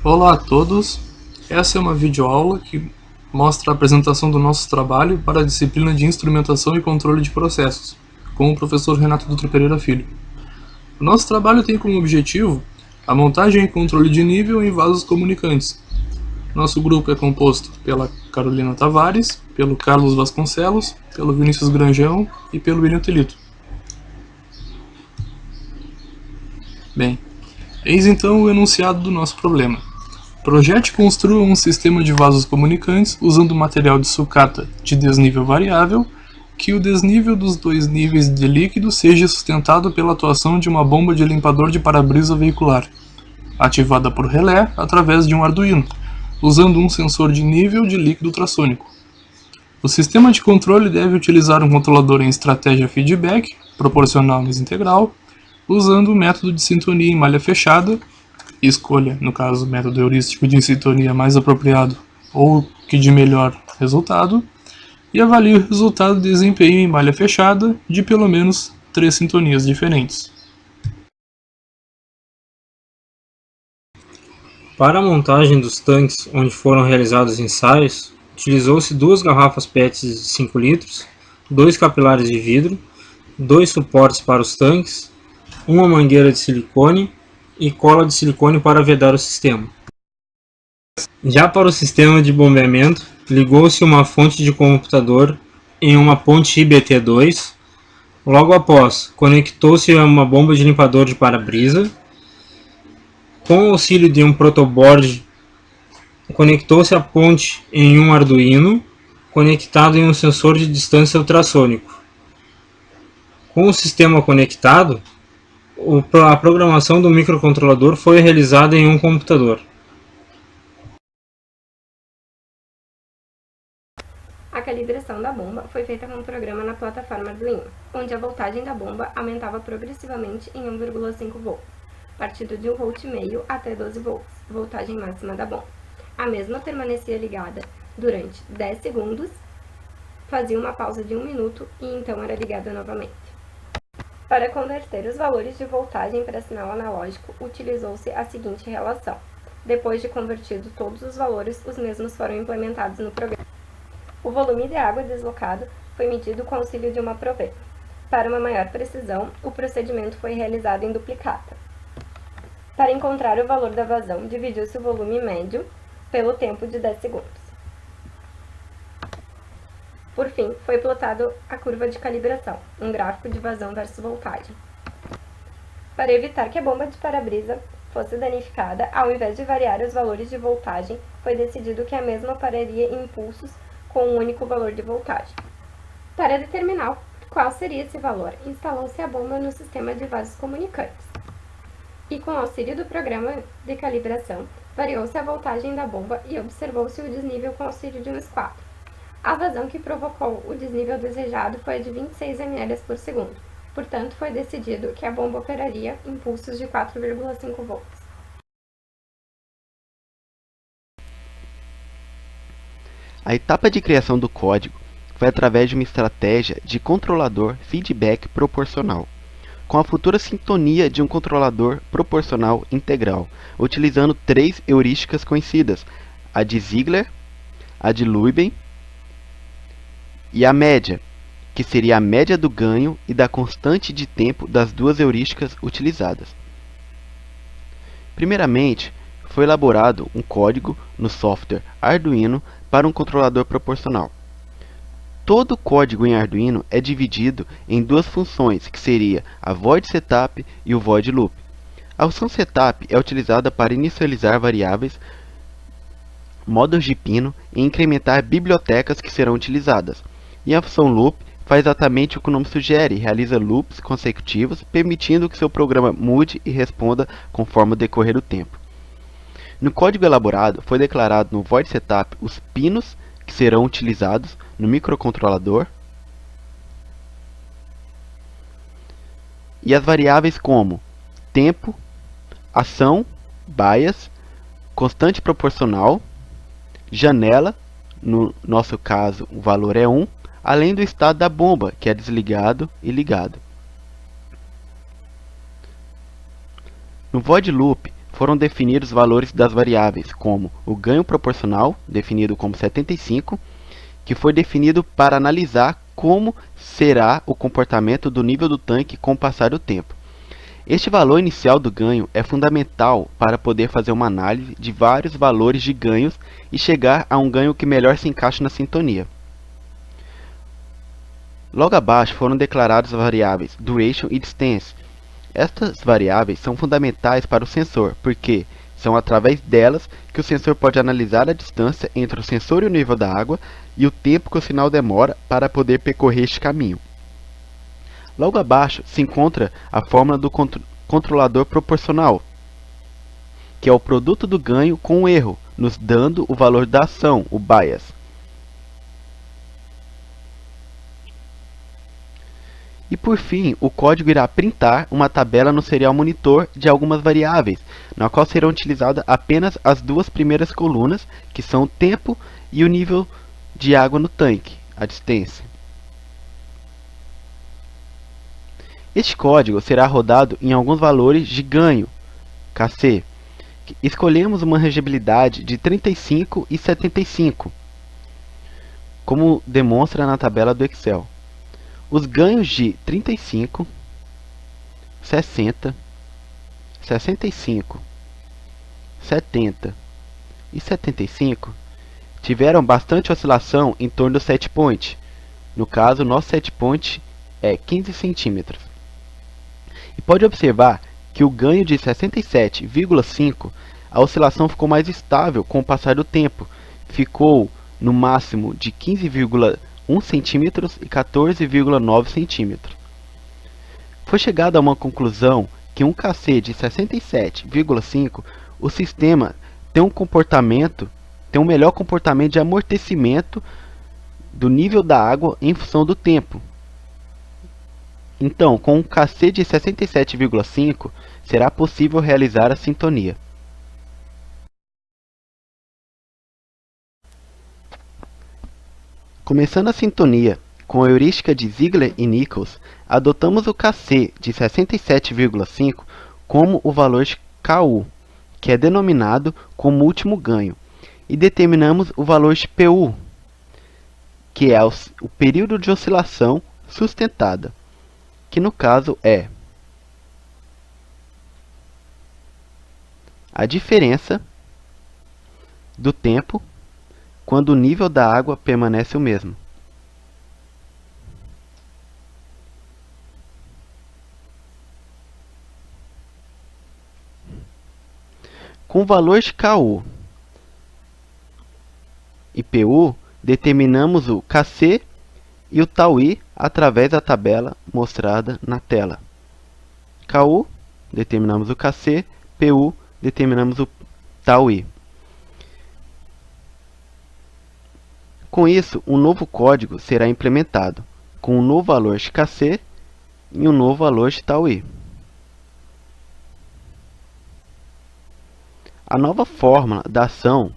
Olá a todos, essa é uma videoaula que mostra a apresentação do nosso trabalho para a disciplina de Instrumentação e Controle de Processos, com o professor Renato Dutra Pereira Filho. O nosso trabalho tem como objetivo a montagem e controle de nível em vasos comunicantes. Nosso grupo é composto pela Carolina Tavares, pelo Carlos Vasconcelos, pelo Vinícius Granjão e pelo William Telito. Bem, eis então o enunciado do nosso problema. Projete e construa um sistema de vasos comunicantes usando material de sucata de desnível variável, que o desnível dos dois níveis de líquido seja sustentado pela atuação de uma bomba de limpador de para-brisa veicular, ativada por relé através de um Arduino, usando um sensor de nível de líquido ultrassônico. O sistema de controle deve utilizar um controlador em estratégia feedback, proporcional mais integral, usando o método de sintonia em malha fechada, escolha, no caso, o método heurístico de sintonia mais apropriado ou que de melhor resultado, e avalie o resultado de desempenho em malha fechada de pelo menos 3 sintonias diferentes. Para a montagem dos tanques onde foram realizados ensaios, utilizou-se 2 garrafas PET de 5 litros, 2 capilares de vidro, 2 suportes para os tanques, uma mangueira de silicone e cola de silicone para vedar o sistema. Já para o sistema de bombeamento, ligou-se uma fonte de computador em uma ponte IBT2. Logo após, conectou-se a uma bomba de limpador de para-brisa. Com o auxílio de um protoboard, conectou-se a ponte em um Arduino, conectado em um sensor de distância ultrassônico. Com o sistema conectado, a programação do microcontrolador foi realizada em um computador. A calibração da bomba foi feita com um programa na plataforma Arduino, onde a voltagem da bomba aumentava progressivamente em 1,5 volts, partindo de 1,5 V até 12 volts, voltagem máxima da bomba. A mesma permanecia ligada durante 10 segundos, fazia uma pausa de 1 minuto e então era ligada novamente. Para converter os valores de voltagem para sinal analógico, utilizou-se a seguinte relação. Depois de convertido todos os valores, os mesmos foram implementados no programa. O volume de água deslocado foi medido com auxílio de uma proveta. Para uma maior precisão, o procedimento foi realizado em duplicata. Para encontrar o valor da vazão, dividiu-se o volume médio pelo tempo de 10 segundos. Por fim, foi plotado a curva de calibração, um gráfico de vazão versus voltagem. Para evitar que a bomba de para-brisa fosse danificada, ao invés de variar os valores de voltagem, foi decidido que a mesma pararia em impulsos com um único valor de voltagem. Para determinar qual seria esse valor, instalou-se a bomba no sistema de vasos comunicantes. E com o auxílio do programa de calibração, variou-se a voltagem da bomba e observou-se o desnível com auxílio de um esquadro. A vazão que provocou o desnível desejado foi de 26 ml por segundo, portanto foi decidido que a bomba operaria impulsos de 4,5 volts. A etapa de criação do código foi através de uma estratégia de controlador feedback proporcional, com a futura sintonia de um controlador proporcional integral, utilizando 3 heurísticas conhecidas, a de Ziegler, a de Lubin e a média, que seria a média do ganho e da constante de tempo das 2 heurísticas utilizadas. Primeiramente, foi elaborado um código no software Arduino para um controlador proporcional. Todo o código em Arduino é dividido em 2 funções, que seria a void setup e o void loop. A função setup é utilizada para inicializar variáveis, módulos de pino e incrementar bibliotecas que serão utilizadas. E a função loop faz exatamente o que o nome sugere, realiza loops consecutivos, permitindo que seu programa mude e responda conforme o decorrer do tempo. No código elaborado, foi declarado no void setup os pinos que serão utilizados no microcontrolador e as variáveis como tempo, ação, bias, constante proporcional, janela, no nosso caso o valor é 1, além do estado da bomba, que é desligado e ligado. No void loop foram definidos valores das variáveis, como o ganho proporcional, definido como 75, que foi definido para analisar como será o comportamento do nível do tanque com o passar do tempo. Este valor inicial do ganho é fundamental para poder fazer uma análise de vários valores de ganhos e chegar a um ganho que melhor se encaixe na sintonia. Logo abaixo foram declaradas as variáveis duration e distance. Estas variáveis são fundamentais para o sensor, porque são através delas que o sensor pode analisar a distância entre o sensor e o nível da água e o tempo que o sinal demora para poder percorrer este caminho. Logo abaixo se encontra a fórmula do controlador proporcional, que é o produto do ganho com o erro, nos dando o valor da ação, o bias. E por fim, o código irá printar uma tabela no serial monitor de algumas variáveis, na qual serão utilizadas apenas as duas primeiras colunas, que são o tempo e o nível de água no tanque, a distância. Este código será rodado em alguns valores de ganho, KC. Escolhemos uma rangeabilidade de 35 e 75, como demonstra na tabela do Excel. Os ganhos de 35, 60, 65, 70 e 75 tiveram bastante oscilação em torno do set point. No caso, nosso set point é 15 centímetros. E pode observar que o ganho de 67,5, a oscilação ficou mais estável com o passar do tempo. Ficou no máximo de 15,1 centímetros e 14,9 centímetros. Foi chegado a uma conclusão que um KC de 67,5, o sistema tem um melhor comportamento de amortecimento do nível da água em função do tempo. Então, com um KC de 67,5, será possível realizar a sintonia. Começando a sintonia com a heurística de Ziegler e Nichols, adotamos o KC de 67,5 como o valor de KU, que é denominado como último ganho, e determinamos o valor de PU, que é o período de oscilação sustentada, que no caso é a diferença do tempo quando o nível da água permanece o mesmo. Com o valor de KU e PU, determinamos o KC e o τI através da tabela mostrada na tela. KU, determinamos o KC, PU, determinamos o τI. Com isso, um novo código será implementado, com um novo valor de KC e um novo valor de τI. A nova fórmula da ação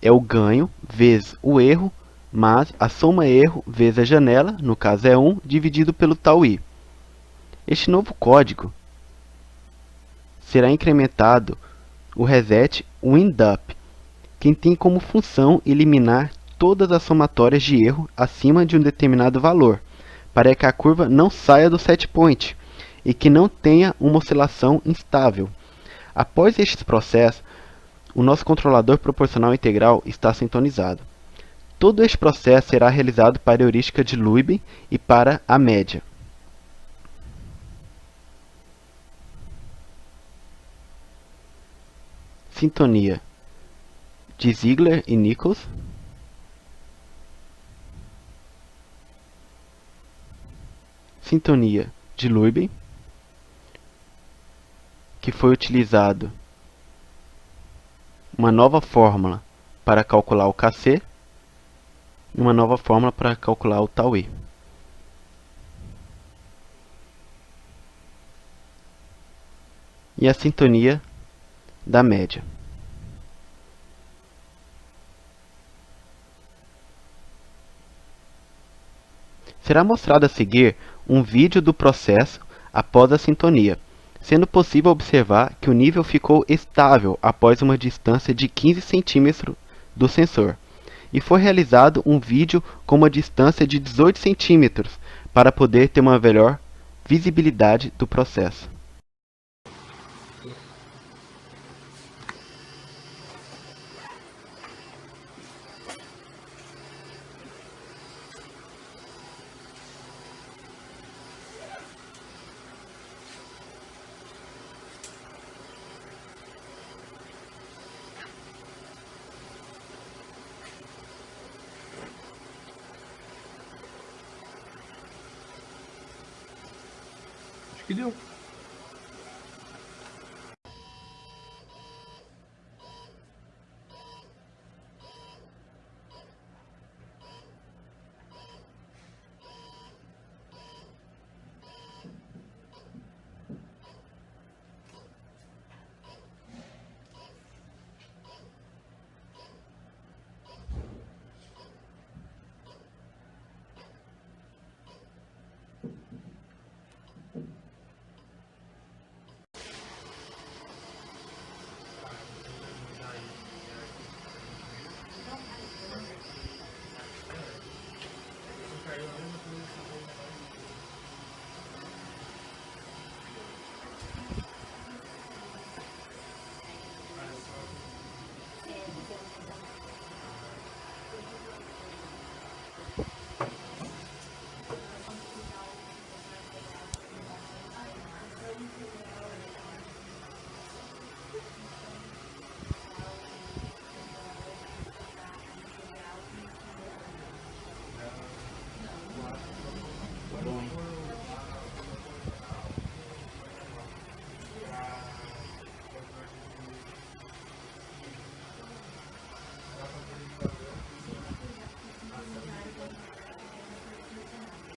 é o ganho vezes o erro, mais a soma erro vezes a janela, no caso é 1, dividido pelo τI. Este novo código será incrementado o reset windup, que tem como função eliminar todas as somatórias de erro acima de um determinado valor, para que a curva não saia do set point e que não tenha uma oscilação instável. Após este processo, o nosso controlador proporcional integral está sintonizado. Todo este processo será realizado para a heurística de Lubin e para a média. Sintonia de Ziegler e Nichols. Sintonia de Lubin, que foi utilizado uma nova fórmula para calcular o KC e uma nova fórmula para calcular o τI. E a sintonia da média. Será mostrado a seguir um vídeo do processo após a sintonia. sendo possível observar que o nível ficou estável após uma distância de 15 centímetros do sensor, e foi realizado um vídeo com uma distância de 18 centímetros para poder ter uma melhor visibilidade do processo. Acho que deu.